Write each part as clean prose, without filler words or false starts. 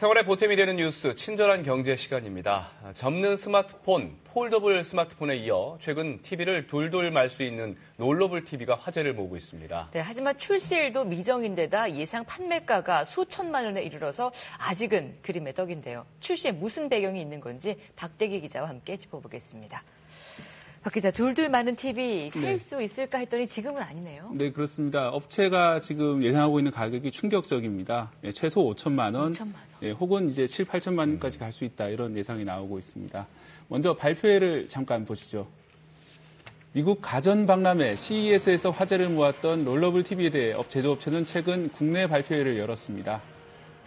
생활에 보탬이 되는 뉴스, 친절한 경제 시간입니다. 접는 스마트폰, 폴더블 스마트폰에 이어 최근 TV를 돌돌 말 수 있는 롤러블 TV가 화제를 모으고 있습니다. 네, 하지만 출시일도 미정인데다 예상 판매가가 수천만 원에 이르러서 아직은 그림의 떡인데요. 출시에 무슨 배경이 있는 건지 박대기 기자와 함께 짚어보겠습니다. 박 기자, 둘둘 많은 TV 살 수 있을까 했더니 지금은 아니네요. 네, 그렇습니다. 업체가 지금 예상하고 있는 가격이 충격적입니다. 최소 5천만 원, 5천만 원. 혹은 이제 7, 8천만 원까지 갈 수 있다, 이런 예상이 나오고 있습니다. 먼저 발표회를 잠깐 보시죠. 미국 가전박람회 CES에서 화제를 모았던 롤러블 TV에 대해 제조업체는 최근 국내 발표회를 열었습니다.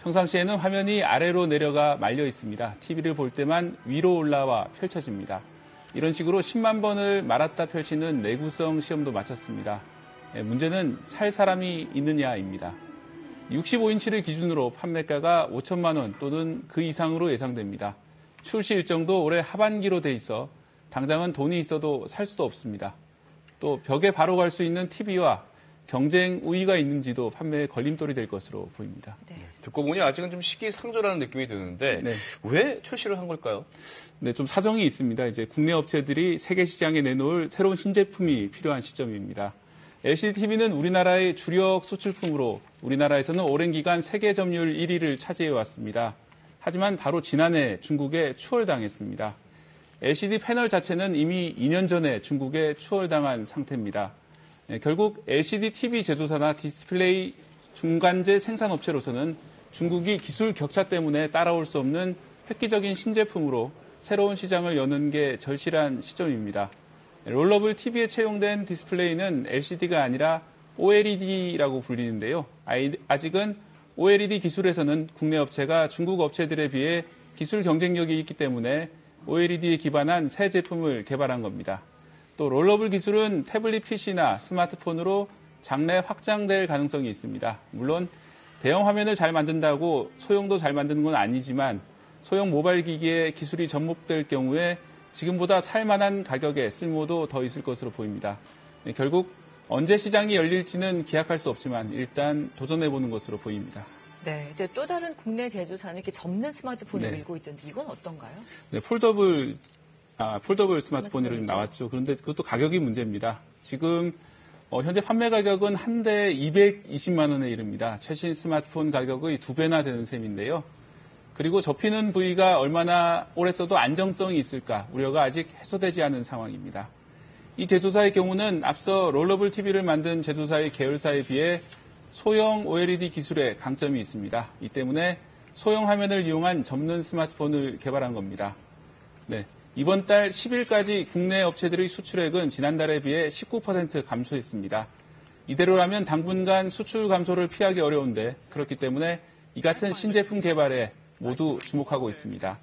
평상시에는 화면이 아래로 내려가 말려 있습니다. TV를 볼 때만 위로 올라와 펼쳐집니다. 이런 식으로 10만 번을 말았다 펼치는 내구성 시험도 마쳤습니다. 문제는 살 사람이 있느냐입니다. 65인치를 기준으로 판매가가 5천만 원 또는 그 이상으로 예상됩니다. 출시 일정도 올해 하반기로 돼 있어 당장은 돈이 있어도 살 수도 없습니다. 또 벽에 바로 갈 수 있는 TV와 경쟁 우위가 있는지도 판매에 걸림돌이 될 것으로 보입니다. 네. 듣고 보니 아직은 좀 시기상조라는 느낌이 드는데 왜 출시를 한 걸까요? 네, 좀 사정이 있습니다. 이제 국내 업체들이 세계 시장에 내놓을 새로운 신제품이 필요한 시점입니다. LCD TV는 우리나라의 주력 수출품으로 우리나라에서는 오랜 기간 세계 점유율 1위를 차지해 왔습니다. 하지만 바로 지난해 중국에 추월당했습니다. LCD 패널 자체는 이미 2년 전에 중국에 추월당한 상태입니다. 결국 LCD TV 제조사나 디스플레이 중간재 생산업체로서는 중국이 기술 격차 때문에 따라올 수 없는 획기적인 신제품으로 새로운 시장을 여는 게 절실한 시점입니다. 롤러블 TV에 채용된 디스플레이는 LCD가 아니라 OLED라고 불리는데요. 아직은 OLED 기술에서는 국내 업체가 중국 업체들에 비해 기술 경쟁력이 있기 때문에 OLED에 기반한 새 제품을 개발한 겁니다. 또 롤러블 기술은 태블릿 PC나 스마트폰으로 장래 확장될 가능성이 있습니다. 물론 대형 화면을 잘 만든다고 소형도 잘 만드는 건 아니지만 소형 모바일 기기에 기술이 접목될 경우에 지금보다 살만한 가격에 쓸모도 더 있을 것으로 보입니다. 결국 언제 시장이 열릴지는 기약할 수 없지만 일단 도전해보는 것으로 보입니다. 네, 근데 또 다른 국내 제조사는 이렇게 접는 스마트폰을 밀고 있던데 이건 어떤가요? 네, 폴더블 스마트폰이 나왔죠. 그런데 그것도 가격이 문제입니다. 지금 현재 판매 가격은 한 대에 220만 원에 이릅니다. 최신 스마트폰 가격의 2배나 되는 셈인데요. 그리고 접히는 부위가 얼마나 오래 써도 안정성이 있을까 우려가 아직 해소되지 않은 상황입니다. 이 제조사의 경우는 앞서 롤러블 TV를 만든 제조사의 계열사에 비해 소형 OLED 기술에 강점이 있습니다. 이 때문에 소형 화면을 이용한 접는 스마트폰을 개발한 겁니다. 네, 이번 달 10일까지 국내 업체들의 수출액은 지난달에 비해 19% 감소했습니다. 이대로라면 당분간 수출 감소를 피하기 어려운데 그렇기 때문에 이 같은 신제품 개발에 모두 주목하고 있습니다.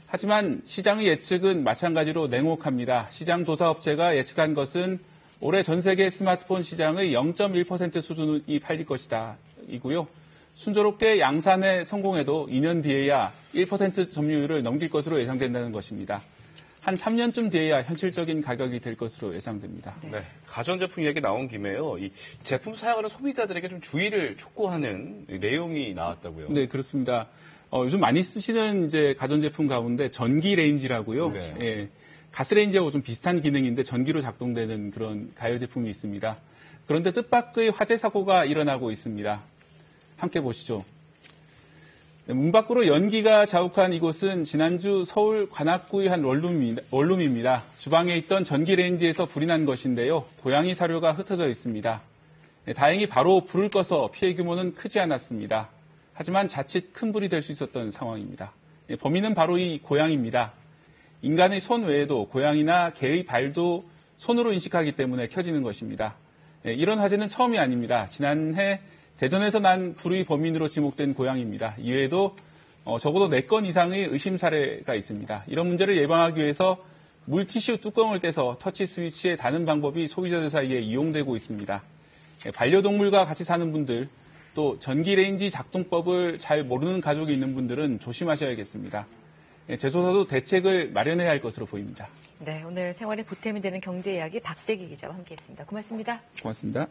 하지만 시장의 예측은 마찬가지로 냉혹합니다. 시장 조사 업체가 예측한 것은 올해 전 세계 스마트폰 시장의 0.1% 수준이 팔릴 것이다 이고요. 순조롭게 양산에 성공해도 2년 뒤에야 1% 점유율을 넘길 것으로 예상된다는 것입니다. 한 3년쯤 뒤에야 현실적인 가격이 될 것으로 예상됩니다. 네, 가전제품 얘기 나온 김에요. 이 제품 사용하는 소비자들에게 좀 주의를 촉구하는 내용이 나왔다고요. 네, 그렇습니다. 요즘 많이 쓰시는 이제 가전제품 가운데 전기 레인지라고요. 네. 예, 가스레인지하고 좀 비슷한 기능인데 전기로 작동되는 그런 가열 제품이 있습니다. 그런데 뜻밖의 화재 사고가 일어나고 있습니다. 함께 보시죠. 문 밖으로 연기가 자욱한 이곳은 지난주 서울 관악구의 한 원룸입니다. 주방에 있던 전기 레인지에서 불이 난 것인데요. 고양이 사료가 흩어져 있습니다. 다행히 바로 불을 꺼서 피해 규모는 크지 않았습니다. 하지만 자칫 큰 불이 될 수 있었던 상황입니다. 범인은 바로 이 고양이입니다. 인간의 손 외에도 고양이나 개의 발도 손으로 인식하기 때문에 켜지는 것입니다. 이런 화재는 처음이 아닙니다. 지난해 대전에서 난 불의 범인으로 지목된 고양이입니다. 이외에도 적어도 4건 이상의 의심 사례가 있습니다. 이런 문제를 예방하기 위해서 물티슈 뚜껑을 떼서 터치 스위치에 다는 방법이 소비자들 사이에 이용되고 있습니다. 반려동물과 같이 사는 분들, 또 전기레인지 작동법을 잘 모르는 가족이 있는 분들은 조심하셔야겠습니다. 제조사도 대책을 마련해야 할 것으로 보입니다. 네, 오늘 생활에 보탬이 되는 경제 이야기 박대기 기자와 함께했습니다. 고맙습니다. 고맙습니다.